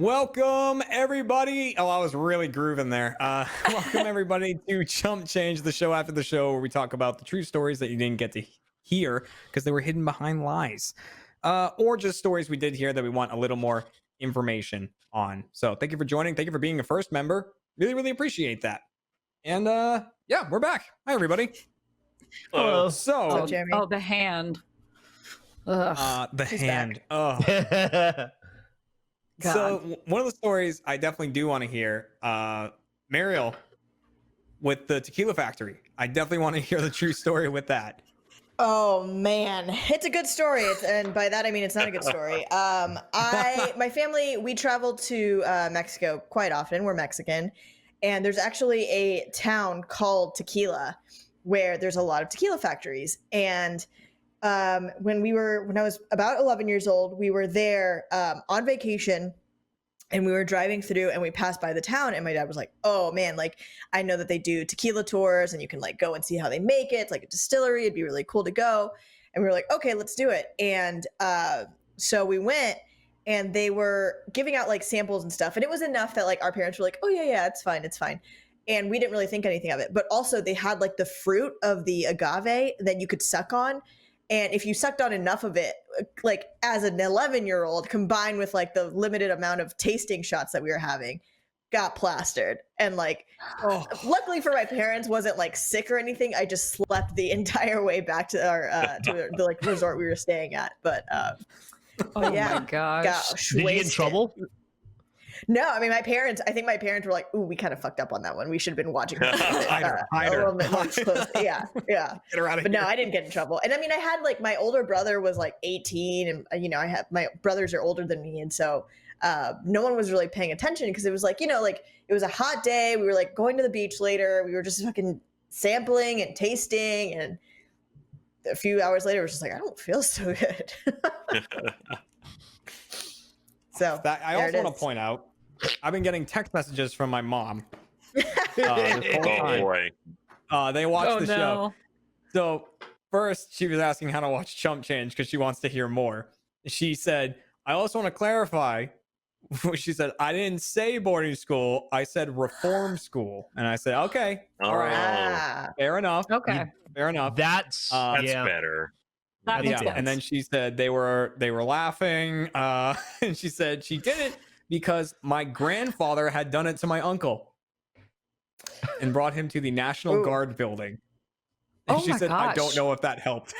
Welcome everybody. Oh, I was really grooving there. Welcome everybody to Chump Change, the show after the show where we talk about the true stories that you didn't get to hear because they were hidden behind lies, or just stories we did hear that we want a little more information on. So thank you for joining. Thank you for being a first member. Really appreciate that. And yeah, we're back. Hi everybody. Hello. So the hand. Ugh, the hand. back. Oh. God. So one of the stories I definitely do want to hear, Mariel with the tequila factory. I definitely want to hear the true story with that. Oh man, it's a good story, and by that I mean it's not a good story. My family, we travel to Mexico quite often. We're Mexican, and there's actually a town called Tequila where there's a lot of tequila factories. And when I was about 11 years old, we were there on vacation, and we were driving through and we passed by the town, and my dad was like, oh man, like I know that they do tequila tours and you can like go and see how they make it. It's like a distillery. It'd be really cool to go. And we were like, okay, let's do it. And so we went, and they were giving out like samples and stuff. And it was enough that like our parents were like, oh yeah, it's fine. And we didn't really think anything of it. But also they had like the fruit of the agave that you could suck on. And if you sucked on enough of it, like as an 11-year-old, combined with like the limited amount of tasting shots that we were having, got plastered. And like, luckily for my parents, wasn't like sick or anything. I just slept the entire way back to our to the like resort we were staying at. But oh yeah, my gosh, did you get in trouble? No, I mean I think my parents were like, "Ooh, we kind of fucked up on that one. We should have been watching her a little bit more close." Yeah. Get her out of here. But no, I didn't get in trouble. And I mean, I had like my older brother was like 18, and I have my brothers are older than me, and so no one was really paying attention because it was like like it was a hot day. We were like going to the beach later. We were just fucking sampling and tasting, and a few hours later, it was just like, I don't feel so good. So I also want to point out, I've been getting text messages from my mom. This whole time. Boy. They watch the show. So first, she was asking how to watch Chump Change because she wants to hear more. She said, I also want to clarify. She said, I didn't say boarding school. I said reform school. And I said, okay, all right, fair enough. Okay, fair enough. That's better. And then she said they were laughing, and she said she did it because my grandfather had done it to my uncle and brought him to the National Guard building. And she said, I don't know if that helped.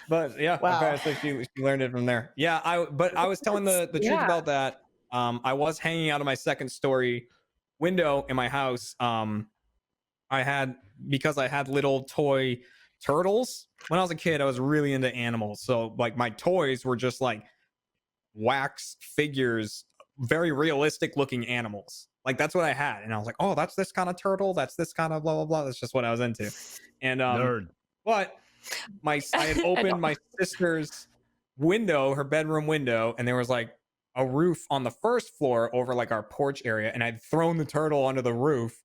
But yeah, apparently she learned it from there. Yeah, I was telling the truth about that. I was hanging out of my second story window in my house. I had little toy turtles when I was a kid. I was really into animals, so like my toys were just like wax figures, very realistic looking animals. Like that's what I had, and I was like, oh, that's this kind of turtle, that's this kind of blah blah blah. That's just what I was into. And nerd. But I had opened my sister's window, her bedroom window, and there was like a roof on the first floor over like our porch area, and I'd thrown the turtle onto the roof.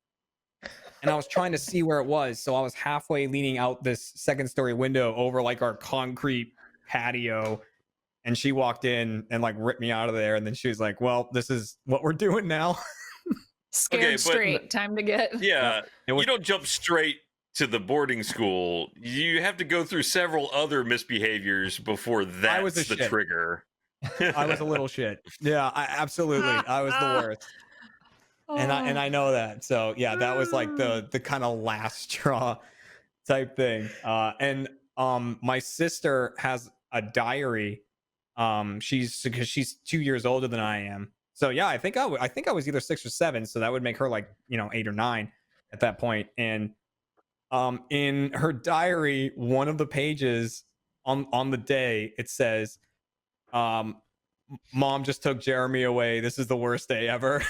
And I was trying to see where it was. So I was halfway leaning out this second story window over like our concrete patio. And she walked in and like ripped me out of there. And then she was like, well, this is what we're doing now. Scared straight. Time to get. Yeah. You don't jump straight to the boarding school. You have to go through several other misbehaviors before that's the trigger. I was a little shit. Yeah, absolutely. I was the worst. And I know that. So yeah, that was like the kind of last straw type thing. And my sister has a diary. She's 2 years older than I am. So yeah, I think I was either 6 or 7. So that would make her like 8 or 9 at that point. And in her diary, one of the pages on the day, it says, "Mom just took Jeremy away. This is the worst day ever."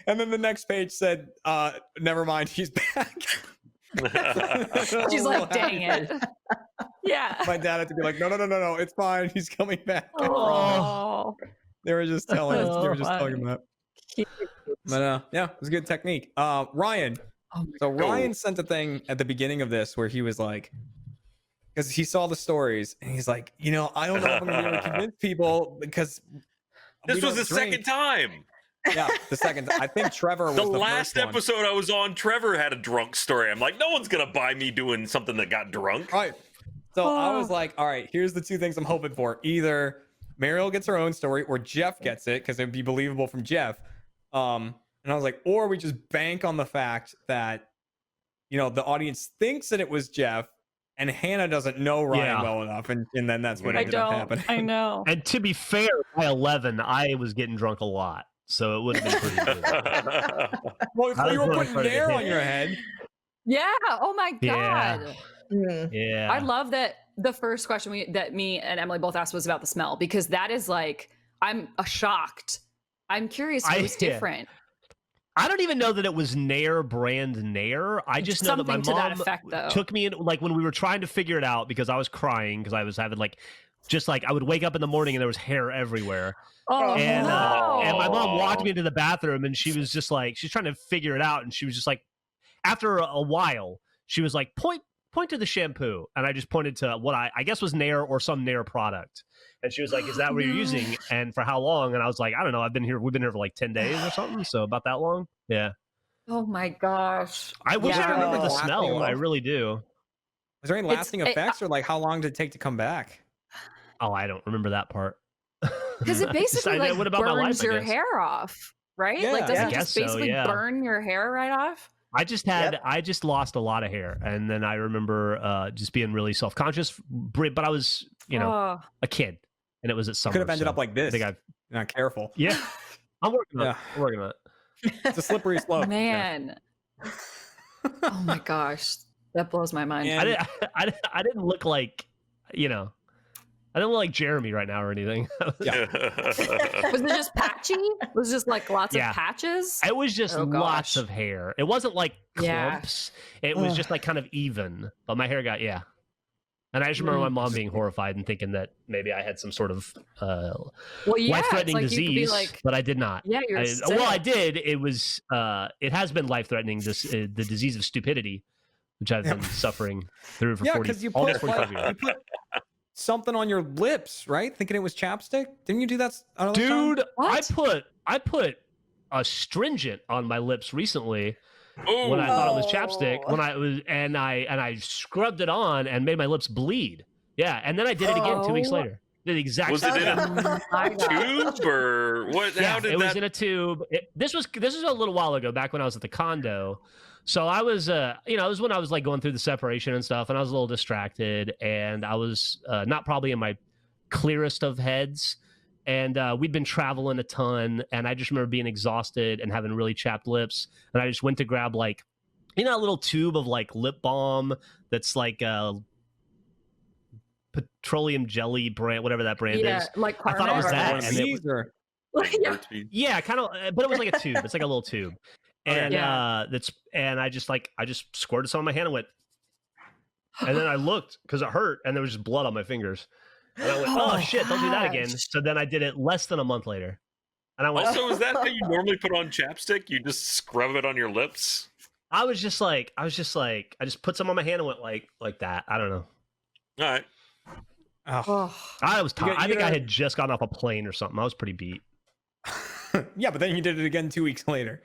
And then the next page said, never mind, he's back. She's like, dang it. Yeah. My dad had to be like, no, it's fine, he's coming back. Oh. They were just telling us. They were just talking about. But yeah, it was a good technique. Ryan. So Ryan sent a thing at the beginning of this where he was like, because he saw the stories and he's like, I don't know if I'm gonna be able to convince people because this was the second time. Yeah, the second. I think Trevor was the the last first one. episode I was on. Trevor had a drunk story. I'm like, no one's gonna buy me doing something that got drunk. Right. So I was like, all right, here's the two things I'm hoping for. Either Mariel gets her own story or Jeff gets it because it'd be believable from Jeff. And I was like, or we just bank on the fact that, the audience thinks that it was Jeff and Hannah doesn't know Ryan well enough. And then that's what ended up happening. I know. And to be fair, by 11, I was getting drunk a lot. So it would have been pretty good. Well, you were putting Nair on your head. Yeah. Oh my God. Yeah. I love that the first question that me and Emily both asked was about the smell, because that is like, I'm shocked. I'm curious what was different. I don't even know that it was Nair brand Nair. I just know that my mom took me in, like when we were trying to figure it out, because I was crying because I was having I would wake up in the morning and there was hair everywhere. And my mom walked me into the bathroom and she was just like, she's trying to figure it out. And she was just like, after a while, she was like, point to the shampoo. And I just pointed to what I guess was Nair or some Nair product. And she was like, is that what you're using? And for how long? And I was like, I don't know. We've been here for like 10 days or something. So about that long. Yeah. Oh my gosh. I wish I remember the smell. I really do. Was there any lasting effects or like how long did it take to come back? Oh, I don't remember that part. Because it basically burns your hair off, right? Yeah, like doesn't it just basically burn your hair right off? I just lost a lot of hair, and then I remember just being really self-conscious. But I was, a kid, and it was at summer. Could have ended up like this. I think not careful. Yeah, I'm working on it. I'm working on it. It's a slippery slope, man. Oh my gosh, that blows my mind. I didn't look like, I don't look like Jeremy right now or anything. Was it just patchy? Was it just like lots of patches? It was just lots of hair. It wasn't like clumps. It was just like kind of even. But my hair got, And I just remember my mom being horrified and thinking that maybe I had some sort of life-threatening disease, but I did not. Yeah, you're sick. Well, I did. It was. It has been life-threatening. The disease of stupidity, which I've been suffering through for almost 45 years. You put something on your lips, right? Thinking it was chapstick. Didn't you do that? Dude, I put astringent on my lips recently. When I thought it was chapstick, I scrubbed it on and made my lips bleed. Yeah, and then I did it again 2 weeks later. Did the exact was same it in a tube or what? Yeah, it was in a tube. This was a little while ago, back when I was at the condo. So I was, it was when I was like going through the separation and stuff, and I was a little distracted, and I was not probably in my clearest of heads. And we'd been traveling a ton, and I just remember being exhausted and having really chapped lips. And I just went to grab a little tube of like lip balm that's like petroleum jelly brand, whatever that brand is. Like I thought it was that. And yeah, kind of, but it was like a tube. It's like a little tube. And I just squirted some on my hand and went, and then I looked because it hurt, and there was just blood on my fingers. And I went, oh shit, don't do that again. So then I did it less than a month later. And I went, also, is that how you normally put on chapstick? You just scrub it on your lips? I just put some on my hand and went like that. I don't know. All right. I was tired. I think I had just gotten off a plane or something. I was pretty beat. Yeah, but then you did it again 2 weeks later.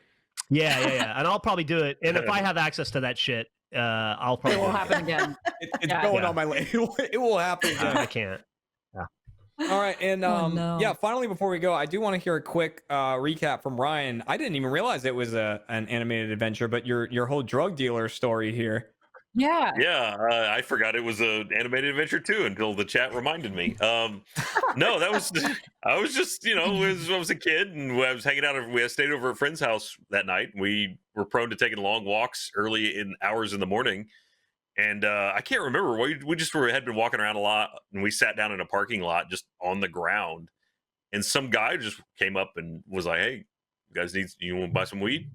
Yeah. And I'll probably do it. And if I have access to that shit, I'll probably. It will happen again. It's going on my list. It will happen again. I can't. All right, and finally, before we go, I do want to hear a quick recap from Ryan. I didn't even realize it was an animated adventure, but your whole drug dealer story here. Yeah, I forgot it was an animated adventure too until the chat reminded me. No, I was just I was a kid and I was hanging out. We stayed over at a friend's house that night. We were prone to taking long walks early in hours in the morning. And I can't remember. We just had been walking around a lot, and we sat down in a parking lot just on the ground. And some guy just came up and was like, "Hey, you want to buy some weed?"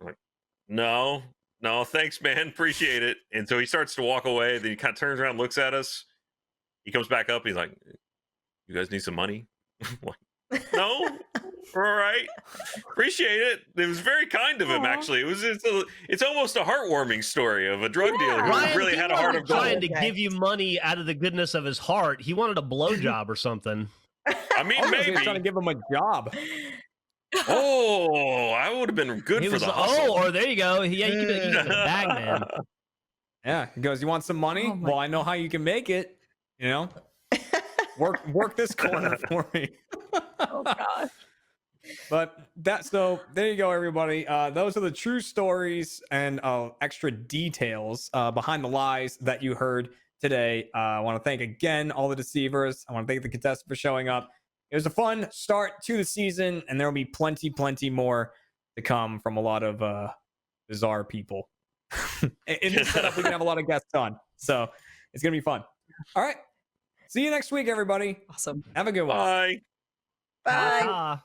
I'm like, no, thanks, man, appreciate it. And so he starts to walk away. Then he kind of turns around, looks at us. He comes back up. He's like, "You guys need some money?" Like, No, all right. Appreciate it. It was very kind of him, actually. It's almost a heartwarming story of a drug dealer who Ryan, really had a heart of gold. Trying to give you money out of the goodness of his heart. He wanted a blowjob or something. I mean, maybe. He was trying to give him a job. Oh, I would have been good for the hustle. Oh, or there you go. Yeah, you can get a bag, man. Yeah, he goes, you want some money? Well, I know how you can make it. You know, work this corner for me. Oh gosh. But so there you go, everybody. Those are the true stories and extra details behind the lies that you heard today. I want to thank again all the deceivers. I want to thank the contestants for showing up. It was a fun start to the season, and there will be plenty more to come from a lot of bizarre people. In this setup, we can have a lot of guests on, so it's gonna be fun. All right, see you next week, everybody. Awesome. Have a good one. Bye. Bye.